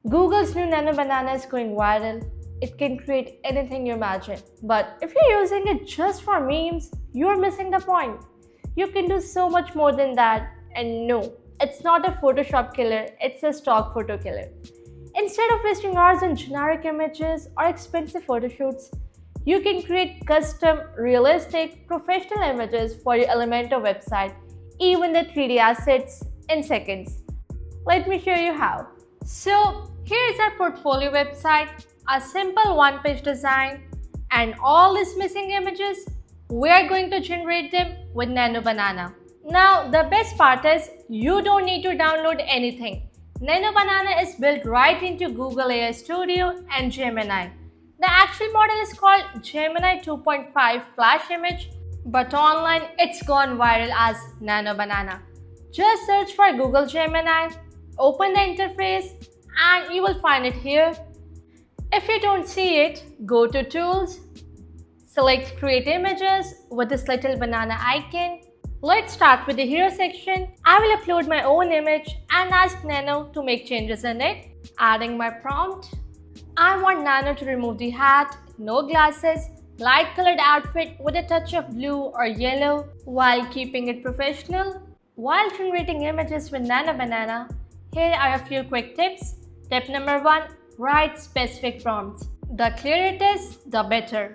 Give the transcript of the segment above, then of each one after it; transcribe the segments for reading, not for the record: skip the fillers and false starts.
Google's new Nano Banana is going viral. It can create anything you imagine. But if you're using it just for memes, you're missing the point. You can do so much more than that. And no, it's not a Photoshop killer, it's a stock photo killer. Instead of wasting hours on generic images or expensive photo shoots, you can create custom, realistic, professional images for your Elementor website, even the 3D assets, in seconds. Let me show you how. So, here is our portfolio website, a simple one-page design, and all these missing images, we are going to generate them with Nano Banana. Now, the best part is you don't need to download anything. Nano Banana is built right into Google AI Studio and Gemini. The actual model is called Gemini 2.5 Flash Image, but online it's gone viral as Nano Banana. Just search for Google Gemini, open the interface, and you will find it here. If you don't see it, go to Tools, select Create Images with this little banana icon. Let's start with the Hero section. I will upload my own image and ask Nano to make changes in it. Adding my prompt. I want Nano to remove the hat, no glasses, light colored outfit with a touch of blue or yellow while keeping it professional. While generating images with Nano Banana, here are a few quick tips. Tip number 1, write specific prompts. The clearer it is, the better.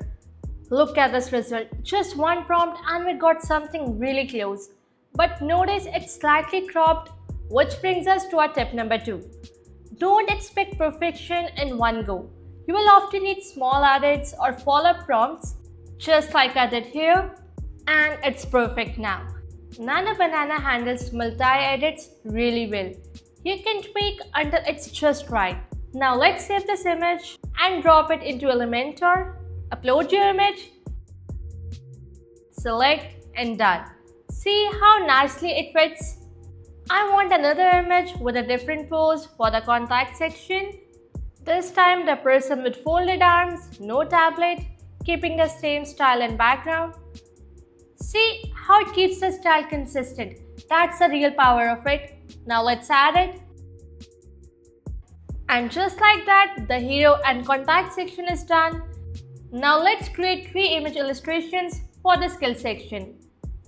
Look at this result, just one prompt and we got something really close. But notice it's slightly cropped, which brings us to our tip number 2. Don't expect perfection in one go. You will often need small edits or follow-up prompts, just like I did here, and it's perfect now. Nano Banana handles multi-edits really well. You can tweak until it's just right. Now let's save this image and drop it into Elementor. Upload your image, select and done. See how nicely it fits? I want another image with a different pose for the contact section. This time the person with folded arms, no tablet, keeping the same style and background. See how it keeps the style consistent. That's the real power of it. Now let's add it. And just like that, the hero and contact section is done. Now let's create 3 image illustrations for the skill section.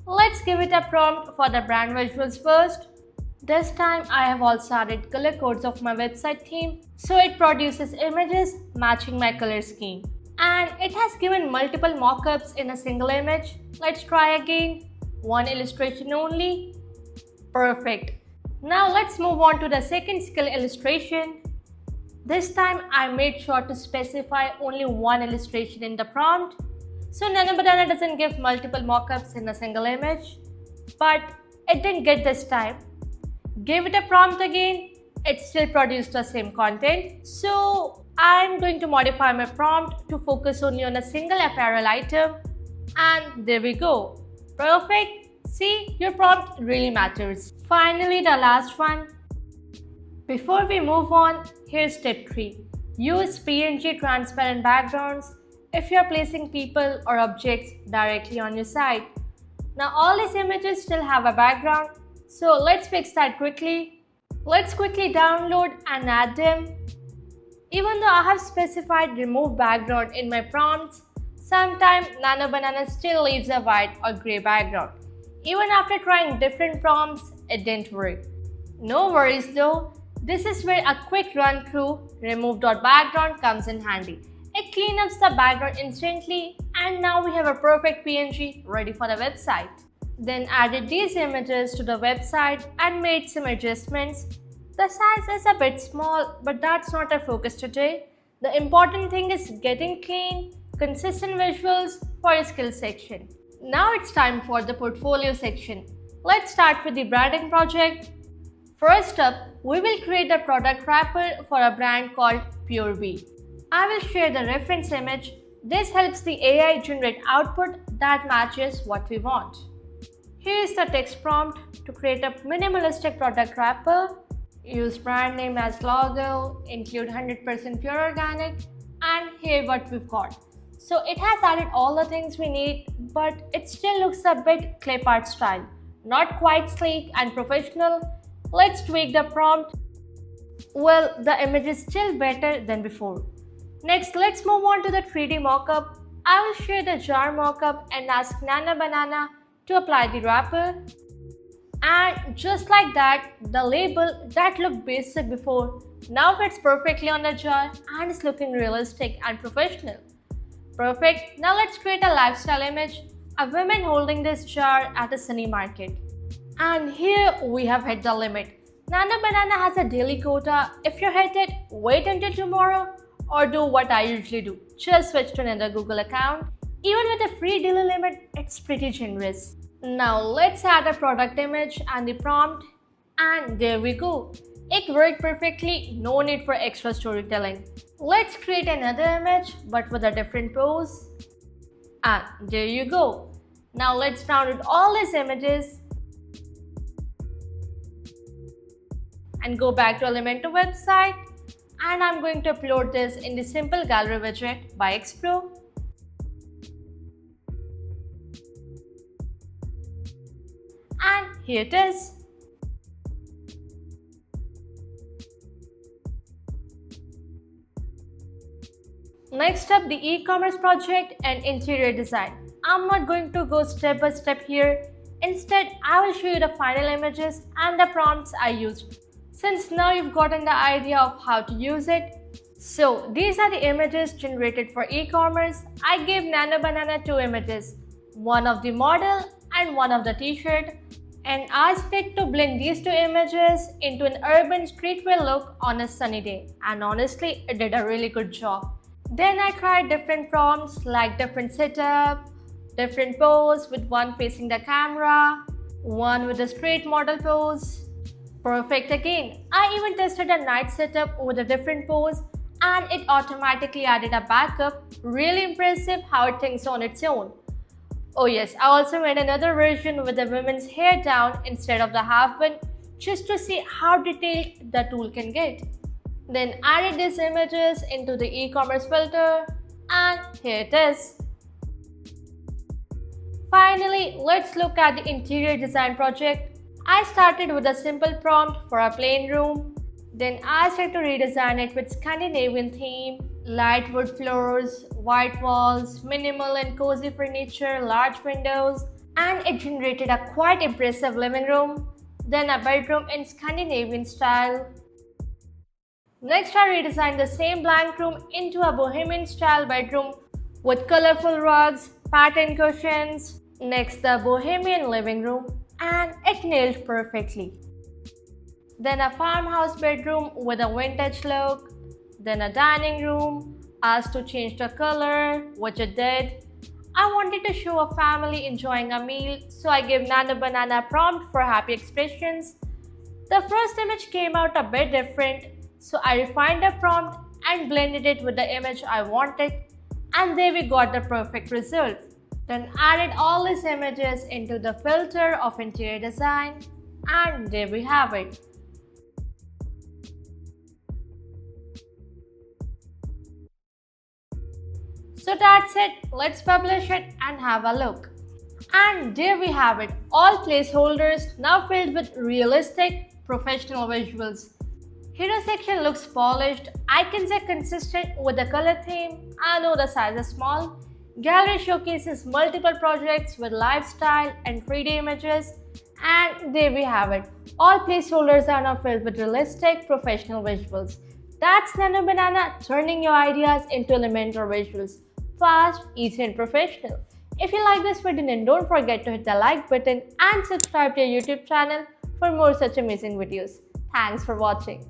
Let's give it a prompt for the brand visuals first. This time I have also added color codes of my website theme, so it produces images matching my color scheme. And it has given multiple mockups in a single image. Let's try again. One illustration only. Perfect. Now let's move on to the second skill illustration. This time I made sure to specify only one illustration in the prompt, so Nano Banana doesn't give multiple mockups in a single image. But it didn't get this time. Give it a prompt again, it still produced the same content. So I'm going to modify my prompt to focus only on a single apparel item, and there we go. Perfect. See, your prompt really matters. Finally, the last one. Before we move on, here's tip 3. Use PNG transparent backgrounds if you're placing people or objects directly on your site. Now all these images still have a background, so let's fix that quickly. Let's quickly download and add them. Even though I have specified remove background in my prompts, sometimes Nano Banana still leaves a white or grey background. Even after trying different prompts, it didn't work. No worries though. This is where a quick run through remove.background comes in handy. It cleans up the background instantly, and now we have a perfect PNG ready for the website. Then added these images to the website and made some adjustments. The size is a bit small, but that's not our focus today. The important thing is getting clean, consistent visuals for your skills section. Now it's time for the portfolio section. Let's start with the branding project. First up, we will create a product wrapper for a brand called Pure Bee. I will share the reference image. This helps the AI generate output that matches what we want. Here is the text prompt to create a minimalistic product wrapper. Use brand name as logo, include 100% pure organic, and here what we've got. So it has added all the things we need, but it still looks a bit clip art style. Not quite sleek and professional. Let's tweak the prompt. Well, the image is still better than before. Next, let's move on to the 3D mockup. I will share the jar mockup and ask Nana Banana to apply the wrapper. And just like that, the label that looked basic before now fits perfectly on the jar and is looking realistic and professional. Perfect. Now let's create a lifestyle image. A woman holding this jar at a sunny market. And here we have hit the limit. Nana Banana has a daily quota. If you hit it, wait until tomorrow or do what I usually do. Just switch to another Google account. Even with a free daily limit, it's pretty generous. Now let's add a product image and the prompt, and there we go. It worked perfectly, no need for extra storytelling. Let's create another image but with a different pose. And there you go. Now let's download all these images and go back to Elementor website, and I'm going to upload this in the simple gallery widget by Xpro. And here it is. Next up, the e-commerce project and interior design. I'm not going to go step by step here. Instead, I will show you the final images and the prompts I used. Since now you've gotten the idea of how to use it. So these are the images generated for e-commerce. I gave Nana Banana 2 images, one of the model and one of the t-shirt, and asked it to blend these 2 images into an urban streetwear look on a sunny day. And honestly, it did a really good job. Then I tried different prompts like different setup, different pose with one facing the camera, one with a straight model pose. Perfect again. I even tested a night setup with a different pose and it automatically added a backup. Really impressive how it thinks on its own. Oh yes, I also made another version with the woman's hair down instead of the half bun just to see how detailed the tool can get. Then added these images into the e-commerce filter and here it is. Finally, let's look at the interior design project. I started with a simple prompt for a plain room. Then asked it to redesign it with Scandinavian theme, light wood floors, white walls, minimal and cozy furniture, large windows, and it generated a quite impressive living room, then a bedroom in Scandinavian style. Next, I redesigned the same blank room into a bohemian style bedroom with colorful rugs, pattern cushions. Next, the bohemian living room, and it nailed perfectly. Then a farmhouse bedroom with a vintage look. Then a dining room, asked to change the color, which it did. I wanted to show a family enjoying a meal, so I gave Nana Banana a prompt for happy expressions. The first image came out a bit different, so I refined the prompt and blended it with the image I wanted, and there we got the perfect result. Then added all these images into the filter of interior design, and there we have it. So that's it, let's publish it and have a look. And there we have it, all placeholders now filled with realistic, professional visuals. Hero section looks polished, icons are consistent with the color theme, I know the size is small. Gallery showcases multiple projects with lifestyle and 3D images, and there we have it. All placeholders are now filled with realistic, professional visuals. That's Nana Banana turning your ideas into Elementor visuals. Fast, easy and professional. If you like this video, then don't forget to hit the like button and subscribe to our YouTube channel for more such amazing videos. Thanks for watching.